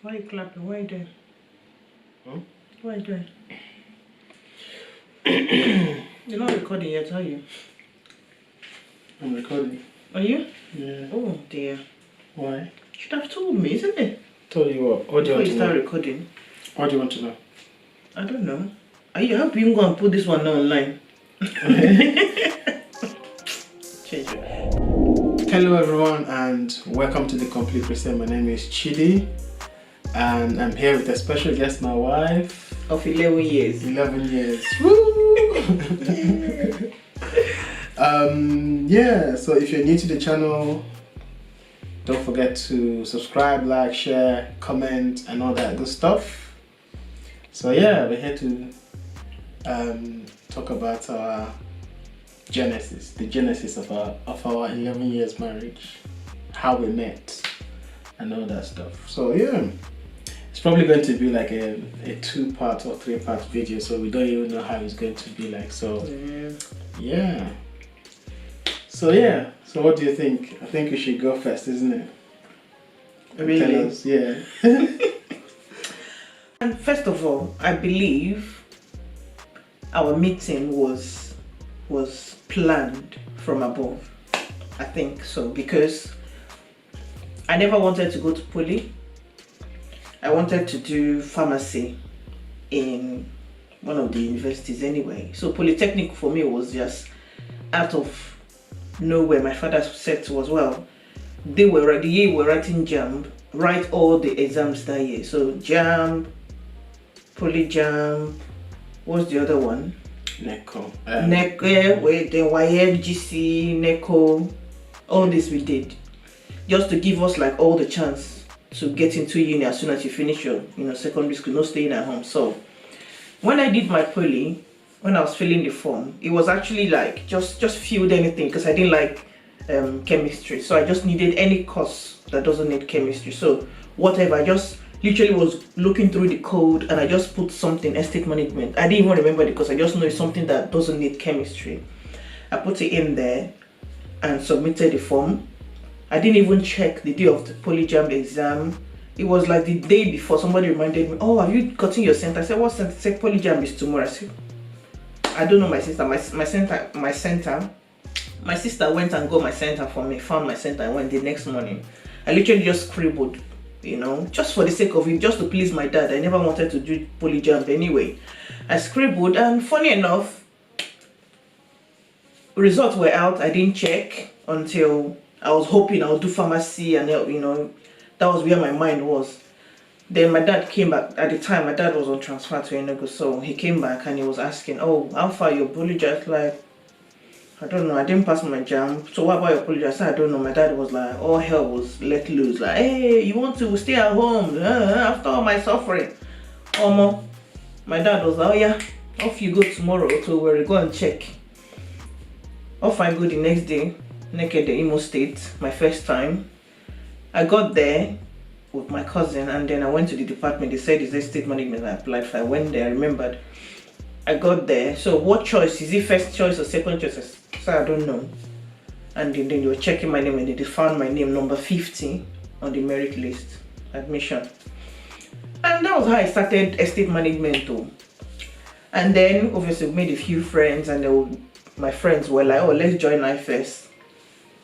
Why are you clapping? Why are you doing? Why are you doing? You're not recording yet, are you? I'm recording. Are you? Yeah. Oh dear. Why? You should have told me, isn't it? Told you what? What do you Before want you to start know? recording. What do you want to know? I don't know. Are you happy you go and put this one online? Change it. Hello everyone and welcome to The Complete Christian. My name is Chidi and I'm here with a special guest, my wife. Of 11 years. 11 years. Woo! Yeah, so if you're new to the channel, don't forget to subscribe, like, share, comment and all that good stuff. So yeah, we're here to talk about our genesis, the genesis of our 11 years marriage, how we met and all that stuff. So yeah, it's probably going to be like a 2-part or 3-part video, so we don't even know how it's going to be like. So yeah. So what do you think? I think we should go first, isn't it? Really? Tell us, yeah. And first of all, I believe our meeting was planned from above. I think so, because I never wanted to go to poly. I wanted to do pharmacy in one of the universities anyway. So polytechnic for me was just out of nowhere. My father said to us, well, the year we're writing JAMB, write all the exams that year. So JAMB, poly JAMB, what's the other one? NECO. NECO, wait, then YFGC, NECO, all this we did. Just to give us like all the chance to get into uni as soon as you finish your secondary school, not staying at home. So when I did my poly, when I was filling the form, it was actually like just filled anything because I didn't like chemistry. So I just needed any course that doesn't need chemistry. So whatever, I just literally was looking through the code and I just put something, estate management. I didn't even remember it because I just know it's something that doesn't need chemistry. I put it in there and submitted the form. I didn't even check the day of the polyjam exam. It was like the day before. Somebody reminded me, oh, have you gotten your center? I said, what center? I said, polyjam is tomorrow. I said, I don't know my sister. My center. My sister went and got my center for me, found my center and went the next morning. I literally just scribbled, just for the sake of it, just to please my dad. I never wanted to do polyjam anyway. I scribbled, and funny enough, results were out. I didn't check until I was hoping I would do pharmacy, and that was where my mind was. Then my dad came back. At the time, my dad was on transfer to Enugu, so he came back and he was asking, oh, how far your polyjam? Like, I don't know, I didn't pass my jam. So what about your polyjam? I said, I don't know. My dad was like, all hell was let loose. Like, hey, you want to stay at home after all my suffering? My dad was like, oh yeah, off you go tomorrow to where we go and check. Off I go the next day, naked the Imo State, my first time. I got there with my cousin and then I went to the department. They said, is there state management? I applied for. I went there, I remembered. I got there. So what choice? Is it first choice or second choice? So I don't know. And then they were checking my name and they found my name number 50 on the merit list, admission. And that was how I started estate management too. And then obviously made a few friends and my friends were like, oh, let's join NIFES.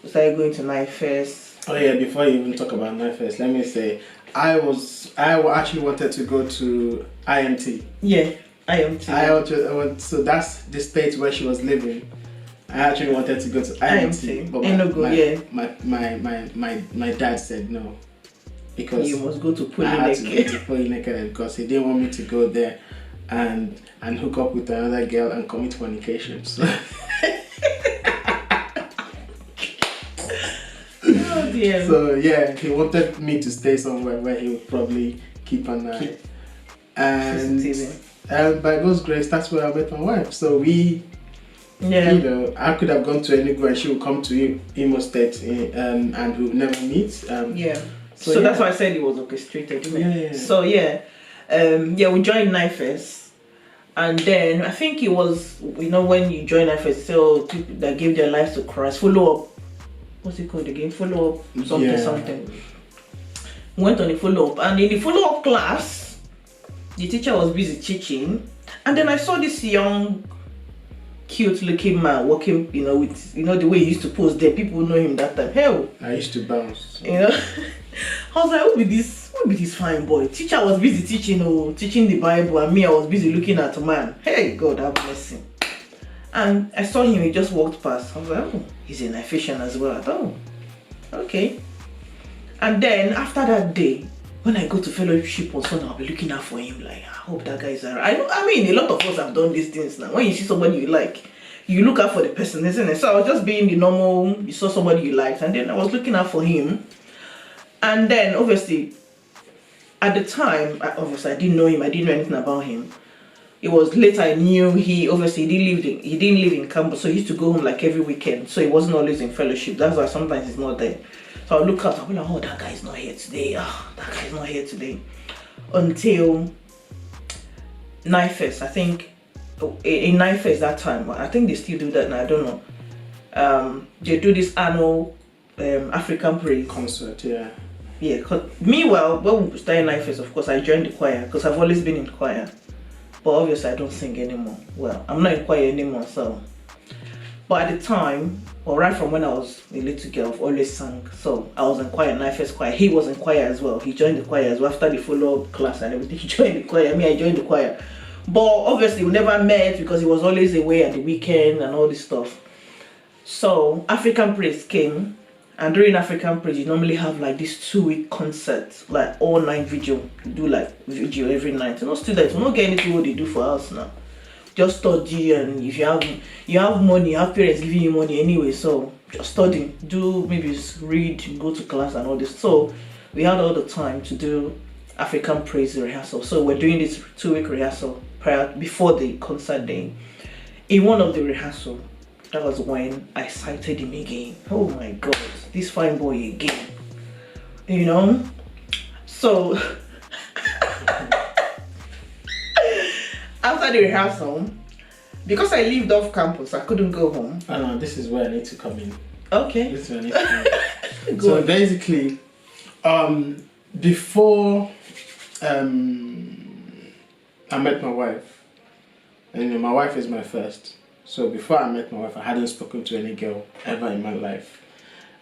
We started going to NIFES. Oh yeah, before you even talk about NIFES, let me say, I actually wanted to go to IMT. Yeah, IMT. So that's the state where she was living. I actually wanted to go to IMT, but my dad said no, because you must go to I had to go to Polytechnic because he didn't want me to go there and hook up with another girl and commit fornication. So. Oh dear. So yeah, he wanted me to stay somewhere where he would probably keep an eye. And by God's grace, that's where I met my wife. So we. Yeah. I could have gone to Enugu and she would come to Imo State and we would never meet. So that's why I said it was orchestrated, isn't it? Yeah. So we joined NIFES, and then I think it was, when you join NIFES, so people that give their lives to Christ, follow up. What's it called again? Follow up something. went on a follow-up, and in the follow-up class, the teacher was busy teaching, and then I saw this young, cute-looking man walking, with, the way he used to pose there. People know him that time. Hell, I used to bounce. I was like, who be this fine boy? Teacher was busy teaching the Bible, and me, I was busy looking at a man. Hey, God have mercy. And I saw him, he just walked past. I was like, oh, he's an Ephesian as well. I thought, oh, okay. And then after that day, when I go to fellowship or something, I'll be looking out for him. Like, I hope that guy is alright. I mean, a lot of us have done these things now. When you see somebody you like, you look out for the person, isn't it? So I was just being the normal, you saw somebody you liked, and then I was looking out for him. And then, obviously, at the time, I didn't know him, I didn't know anything about him. It was later I knew he didn't live in campus, so he used to go home like every weekend. So he wasn't always in fellowship. That's why sometimes he's not there. So I'll look out, I'll be like, oh, that guy's not here today. That guy's not here today. Until NIFES, I think, in NIFES that time, I think they still do that now, I don't know. They do this annual African praise concert, yeah. Yeah, meanwhile, when we started NIFES, of course, I joined the choir, because I've always been in choir. But obviously, I don't sing anymore. Well, I'm not in choir anymore, so. But at the time, or right from when I was a little girl, I've always sang. So I was in choir, NIFES choir. He was in choir as well. He joined the choir as well. After the follow-up class and everything, he joined the choir. I joined the choir. But obviously, we never met because he was always away at the weekend and all this stuff. So African Praise came. And during African Praise, you normally have like this 2-week concert, like all night vigil. You do like vigil every night. Students, we don't get anything what they do for us now. Just study, and if you have money, you have parents giving you money anyway, so just study. Do maybe read, go to class and all this. So we had all the time to do African Praise rehearsal. So we're doing this 2-week rehearsal before the concert day. In one of the rehearsal, that was when I sighted him again. Oh my God, this fine boy again. So after the rehearsal, because I lived off campus, I couldn't go home. Oh no, this is where I need to come in. Okay. This is where I need to come in. So basically, before I met my wife, and my wife is my first. So before I met my wife, I hadn't spoken to any girl ever in my life.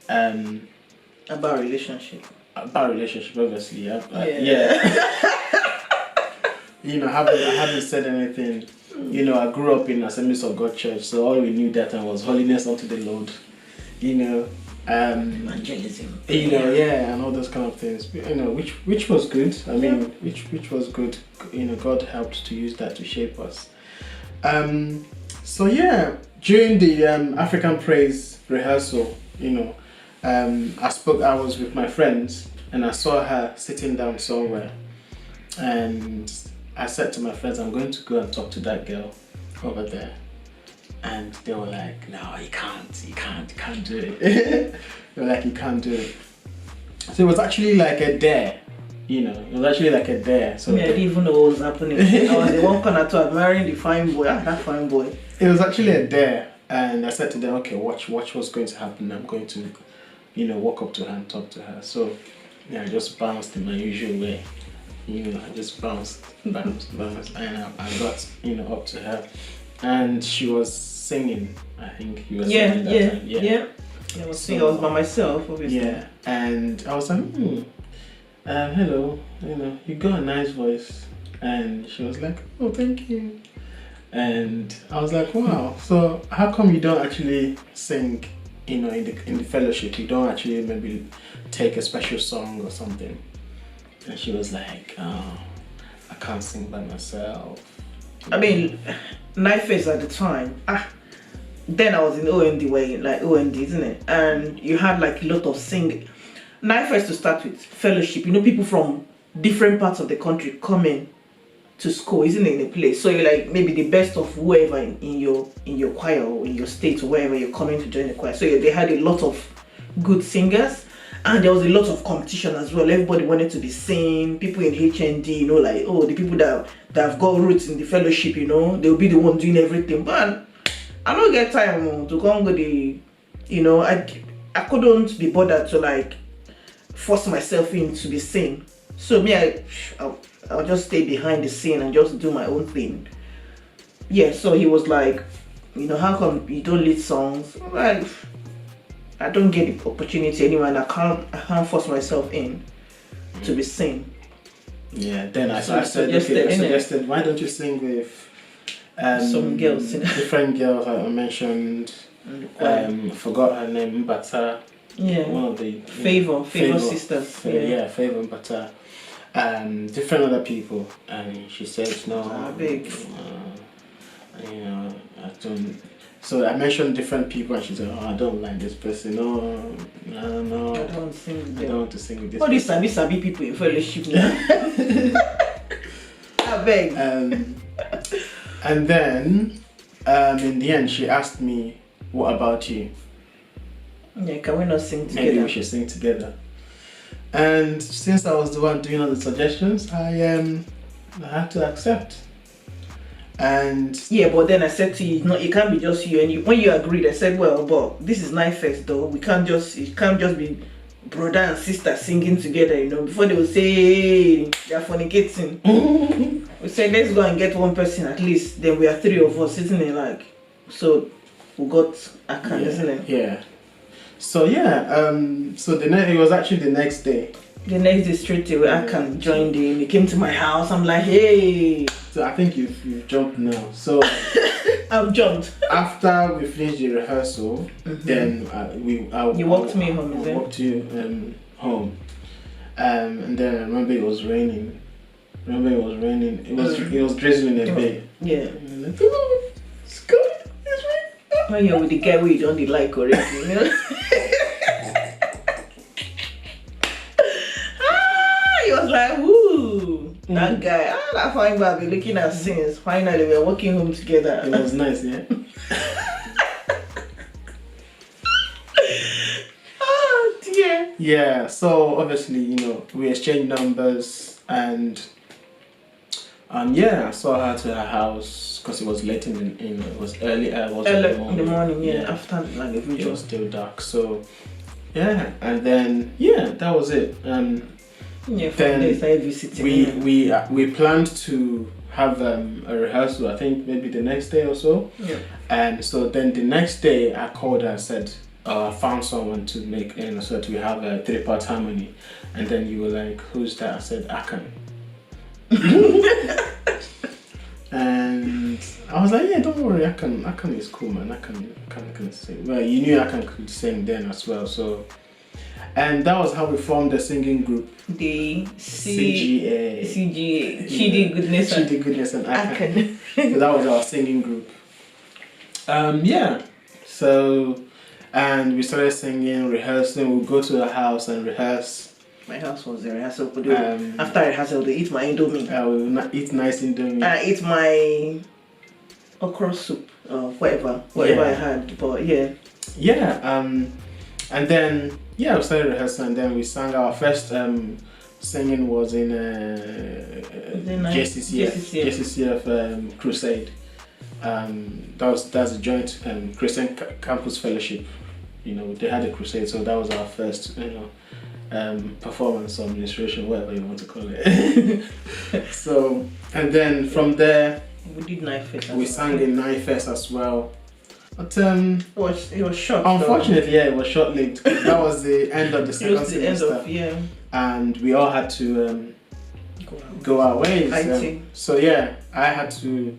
About relationship. About relationship, obviously. Yeah. I haven't said anything. I grew up in Assemblies of God Church, so all we knew that time was holiness unto the Lord. Evangelism. And all those kind of things. Which was good. I mean, which was good. God helped to use that to shape us. So yeah, during the African Praise rehearsal, I was with my friends and I saw her sitting down somewhere, and I said to my friends, I'm going to go and talk to that girl over there. And they were like, no, you can't do it. They were like, you can't do it. So it was actually like a dare. It was actually like a dare. So I didn't even know what was happening. I was the one corner to admiring the fine boy. That fine boy. It was actually a dare, and I said to them, okay, watch what's going to happen. I'm going to, walk up to her and talk to her. So I just bounced in my usual way. I just bounced, and I got, up to her, and she was singing. I think you were singing that time. Yeah. I was singing. I was by myself, obviously. Yeah, and I was like, hello, you got a nice voice. And she was like, oh, thank you. And I was like, wow, so how come you don't actually sing, in the fellowship? You don't actually maybe take a special song or something? And she was like, oh, I can't sing by myself. I mean, NIFES at the time, then I was in OND way, like OND, isn't it? And you had like a lot of singing. NIFES to start with, fellowship, people from different parts of the country coming to school, isn't it, in a place? So you're like maybe the best of whoever in your choir or in your state or wherever you're coming to join the choir. So they had a lot of good singers, and there was a lot of competition as well. Everybody wanted to be sing. People in HND, the people that have got roots in the fellowship, they'll be the one doing everything. But I don't get time to come with I couldn't be bothered to force myself in to be seen. So me, I'll just stay behind the scene and just do my own thing. Yeah, so he was like, how come you don't lead songs? Like, I don't get the opportunity anyway, and I can't force myself in to be seen. Yeah, then I suggested, why don't you sing with some girls, different girls I mentioned. Forgot her name, Mbata. Yeah. One of the Favor sisters. Favor and Mbata. Different other people, and she said no. Big. I don't. So I mentioned different people, and she said, "Oh, I don't like this person. No. I don't want to sing with them. I don't want to sing with this." All these sabi people in fellowship. I beg. And then, in the end, she asked me, "What about you? Yeah, can we not sing together? Maybe we should sing together." And since I was the one doing all the suggestions, I had to accept. And yeah, but then I said to you, no, it can't be just you. And when you agreed, I said, well, but this is night first, though. It can't just be brother and sister singing together, before they will say, hey, they're fornicating. We said, let's go and get one person at least. Then we are 3 of us sitting there so we got Akan, isn't it? Yeah. So yeah, it was actually the next day. The next day straight away, Akan joined in. He came to my house. I'm like, hey. So I think you've jumped now. So I've jumped. After we finished the rehearsal, then you walked me home. I walked you home, and then I remember it was raining. It was drizzling a bit. Yeah. It's good. It's raining. When you're with the guy we don't like already, He was like, woo, that guy, that fine guy I've been looking at since. Finally, we're walking home together. It was nice, yeah? Oh, dear. Yeah, so obviously, we exchanged numbers, and I saw her to her house because it was late it was early in the morning, after a video. It was still dark, so yeah, and then that was it. Then we planned to have a rehearsal, I think maybe the next day or so. Yeah. And so then the next day I called her and said, I found someone to make so that we have a 3-part harmony. And then you were like, who's that? I said, Akan. And I was like, yeah, don't worry, Akan is cool, man. Akan can sing. Well, you knew Akan could sing then as well, so. And that was how we formed the singing group. The CGA. Chidi Goodness and Akan. So that was our singing group. So, and we started singing, rehearsing. We'd go to the house and rehearse. My house was the rehearsal. After rehearsal, they eat my indomie. We would eat nice indomie. I eat my okra soup, whatever I had. But yeah. Yeah. And then we started rehearsing, and then we sang our first singing was in JCCF Crusade. That's a joint Christian Campus Fellowship. They had a crusade, so that was our first performance or administration, whatever you want to call it. So, and then from there we did Night Fest. We sang in Night Fest as well. But it was short. Unfortunately, it was short-lived. That was the end of the second semester. And we all had to go our ways. So I had to,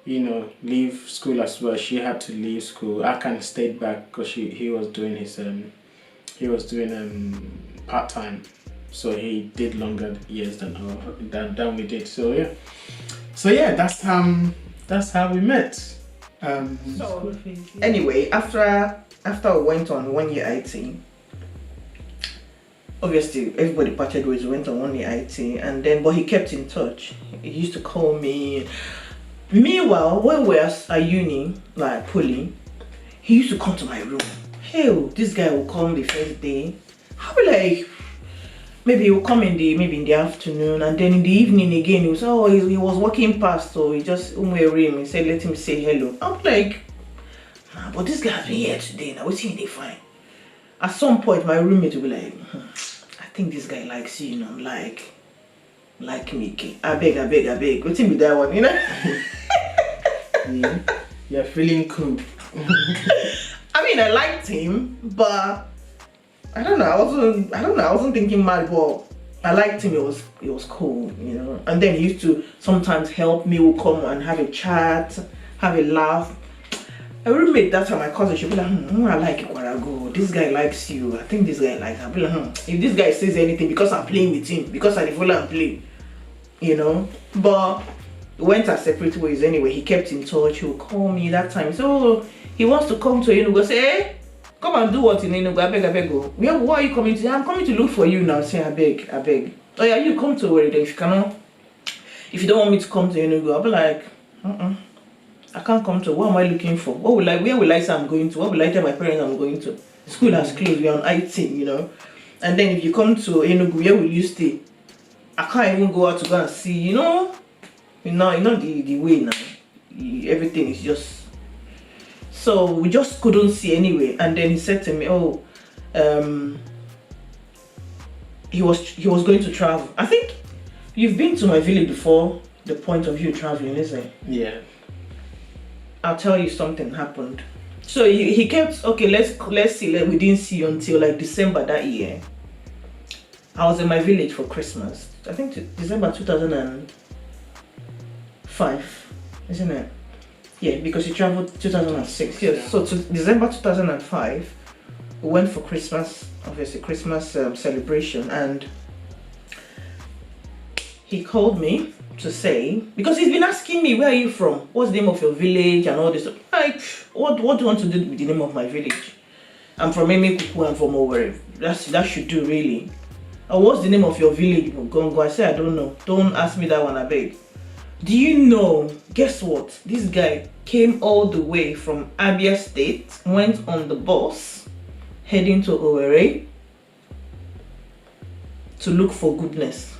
leave school as well. She had to leave school. I kind of stayed back because he was doing his part-time. So he did longer years than we did. So that's how we met. Anyway, after we went on 1 year IT, obviously everybody parted ways. We went on 1 year IT, but he kept in touch. He used to call me. Meanwhile, when we were at uni, like poly, he used to come to my room. Hey, this guy will come the first day. I'll be like, maybe he will come in the afternoon, and then in the evening again he was walking past, so he just he said let him say hello. I'm like, nah, but this guy has been here today. Now what's he fine? At some point my roommate will be like, think this guy likes you, you know. I'm like me, okay. I beg. What's be that one, you know? Yeah. You're feeling cool. I mean, I liked him, but I don't know. I wasn't thinking mad, but I liked him. It was cool, you know. And then he used to sometimes help me. We'll come and have a chat, have a laugh. A roommate that time, my cousin, she'd be like, I like Ikwarago. This guy likes you. I think this guy likes. I'll be like, if this guy says anything because I'm playing with him, because I follow and play, you know. But we went our separate ways anyway. He kept in touch. He would call me that time. So he wants to come to Enugu. Say, hey, come and do what in Enugu? I beg, go. Why are you coming to? I'm coming to look for you now. Say, I beg. Oh yeah, you come to where then. If you don't want me to come to Enugu, I'll be like, I can't come to. What am I looking for? Where will I say I'm going to? What will I tell my parents I'm going to? School has closed. We're on IT, you know. And then if you come to Enugu, where will you stay? I can't even go out to go and see, you know the way now. Everything is just. So we just couldn't see anyway. And then he said to me, he was going to travel. I think you've been to my village before. The point of you traveling, isn't it? Yeah. I'll tell you something happened. So he kept, okay, let's see, we didn't see you until like December that year. I was in my village for Christmas. I think December 2005, isn't it? Yeah, because he traveled 2006. Yes. So to December 2005, we went for Christmas, obviously Christmas celebration, and he called me to say, because he's been asking me, where are you from? What's the name of your village and all this stuff. Like, what do you want to do with the name of my village? I'm from Emekuku, I'm from Owerri. That should do really. What's the name of your village? Gongo. I said, I don't know. Don't ask me that one, I beg. Do you know? Guess what? This guy came all the way from Abia State, went on the bus, heading to Owerri to look for goodness.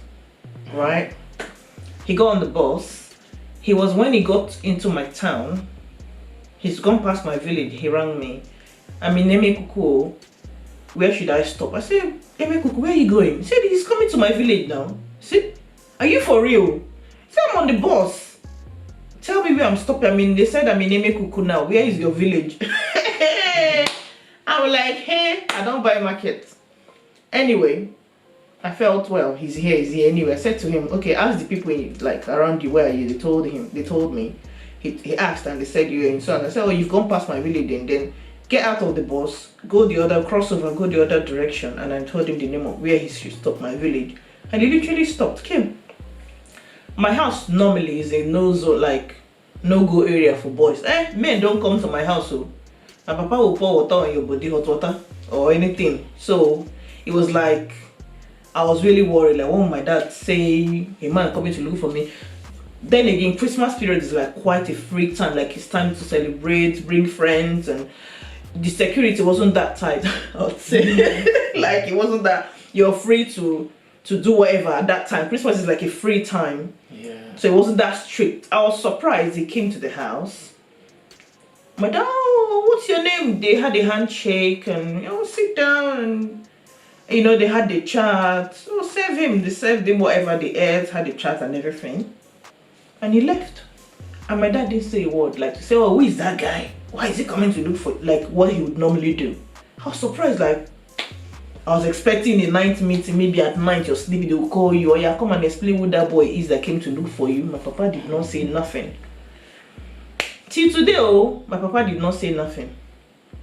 Right? He got on the bus. When he got into my town, he's gone past my village. He rang me. I'm in Emekuku. Where should I stop? I said, Emekuku, where are you going? He said, he's coming to my village now. I said, are you for real? He said, I'm on the bus. Tell me where I'm stopping. They said I'm in Emekuku now. Where is your village? I'm like, hey, I don't buy market. Anyway, I felt, well, he's here anyway. I said to him, okay, ask the people like around you, where are you? They told me. He asked and they said you're in so. And I said, oh, you've gone past my village, and then get out of the bus, cross over, go the other direction. And I told him the name of where he should stop, my village. And he literally stopped, came. My house normally is a no-go area for boys. Men don't come to my house, so my papa will pour water on your body, hot water or anything. So it was like, I was really worried, like, what would my dad say? A man coming to look for me. Then again, Christmas period is like quite a free time, like it's time to celebrate, bring friends, and the security wasn't that tight, I would say. Like, it wasn't that you're free to do whatever at that time. Christmas is like a free time. Yeah. So it wasn't that strict. I was surprised he came to the house. My dad, oh, what's your name? They had a handshake and, sit down, and they had the chat. So they served him whatever they ate, had the chat and everything. And he left. And my dad didn't say a word, like to say, oh, who is that guy? Why is he coming to look for, like, what he would normally do? I was surprised, like, I was expecting a night meeting, maybe at night you're sleeping, they will call you, or yeah, come and explain who that boy is that came to look for you. My papa did not say nothing. Till today, my papa did not say nothing.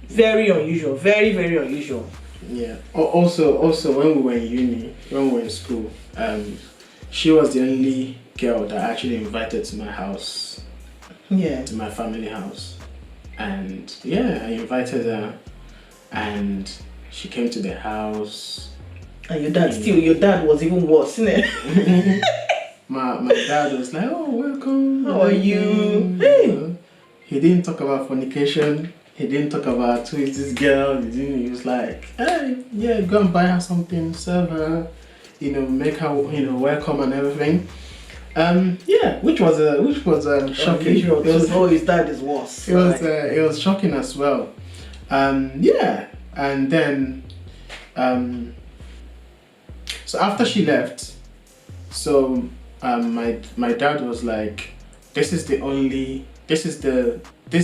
Very unusual, very, very unusual. Yeah. Also, when we were in uni, when we were in school, she was the only girl that actually invited to my house. Yeah. To my family house. And yeah, I invited her, and she came to the house. And your dad was even worse, isn't it? my dad was like, oh, welcome. How are you? Hey. He didn't talk about fornication. He didn't talk about who is this girl. He was like, hey, yeah, go and buy her something, serve her, make her, welcome and everything. Which was shocking. His dad is worse. It was shocking as well. And then So after she left, so my dad was like, this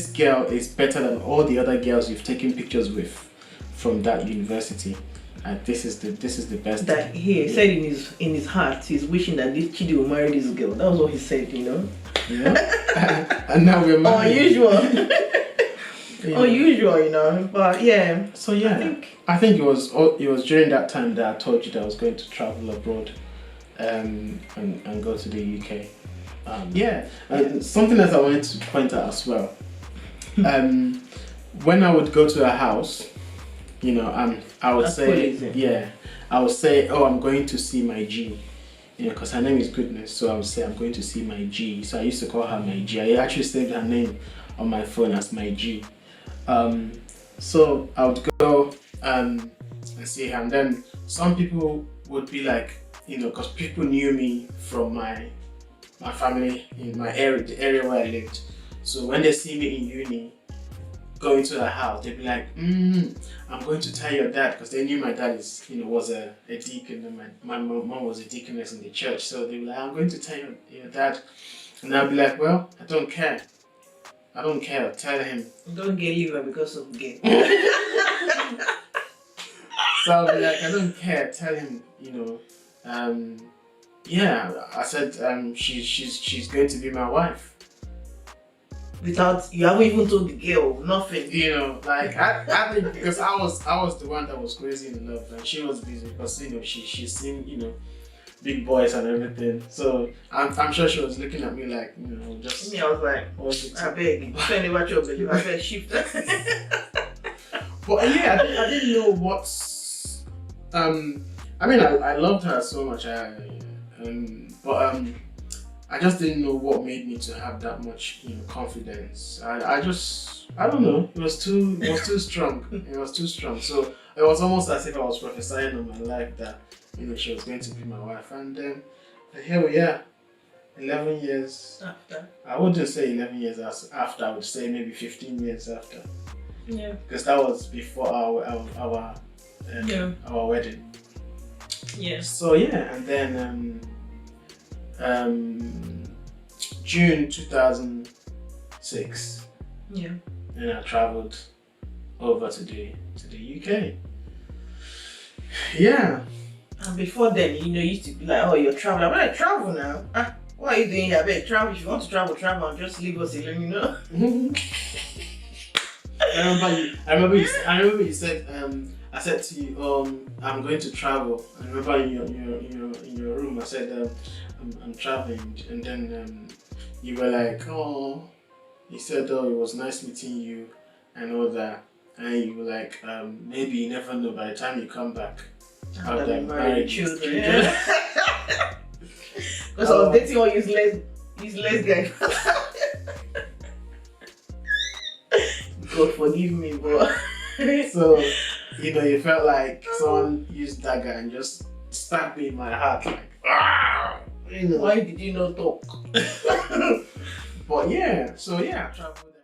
girl is better than all the other girls you've taken pictures with from that university. And this is the best. That he said in his heart, he's wishing that this Chidi will marry this girl. That was what he said, you know. Yeah. And now we're married. Unusual. Yeah. Unusual, you know. But yeah. So yeah, I think it was during that time that I told you that I was going to travel abroad, and go to the UK. And something else I wanted to point out as well. When I would go to a house, you know, I would I would say, oh, I'm going to see my G, you know, because her name is Goodness. So I would say, I'm going to see my G. So I used to call her my G. I actually saved her name on my phone as my G. So I would go and see her, and then some people would be like, you know, because people knew me from my family in my area, the area where I lived. So when they see me in uni going to her house, they'd be like, I'm going to tell your dad, because they knew my dad was a deacon, and my mom was a deaconess in the church. So they'd be like, I'm going to tell your dad, and I'd be like, well, I don't care. Tell him. Don't get liver because of gay. So I'll be like, I don't care. Tell him, you know. I said, she's going to be my wife. Without, you haven't even told the girl nothing. You know, like I think because I was the one that was crazy in love, and she was busy because, you know, she's seen, you know, big boys and everything. So I'm sure she was looking at me like, you know, just. Me, I was like, I beg, send it back your belly. I beg, shift. But yeah, I didn't know what's. I mean, I loved her so much. I just didn't know what made me to have that much, you know, confidence. I don't know. It was too strong. It was too strong. So it was almost as if I was prophesying on my life that, you know, she was going to be my wife. And then here we are, 11 years after. I wouldn't say 11 years after. I would say maybe 15 years after. Yeah. Because that was before our wedding. Yeah. So yeah, and then June 2006. Yeah. And I traveled over to the UK. Yeah. And before then, you know, you used to be like, oh, you're traveling. I'm like, travel now. What are you doing here? I bet travel. If you want to travel and just leave us alone, you know. I remember you said, I said to you, I'm going to travel. I remember in your room, I said, I'm traveling, and then you were like, oh, you said, oh, it was nice meeting you and all that, and you were like, maybe you never know, by the time you come back, I'll have married children. Because I was dating all useless guys. God forgive me, bro. So, you know, you felt like someone used dagger and just stabbed me in my heart, like, ah! You know. Why did you not talk? But yeah, so yeah, I traveled.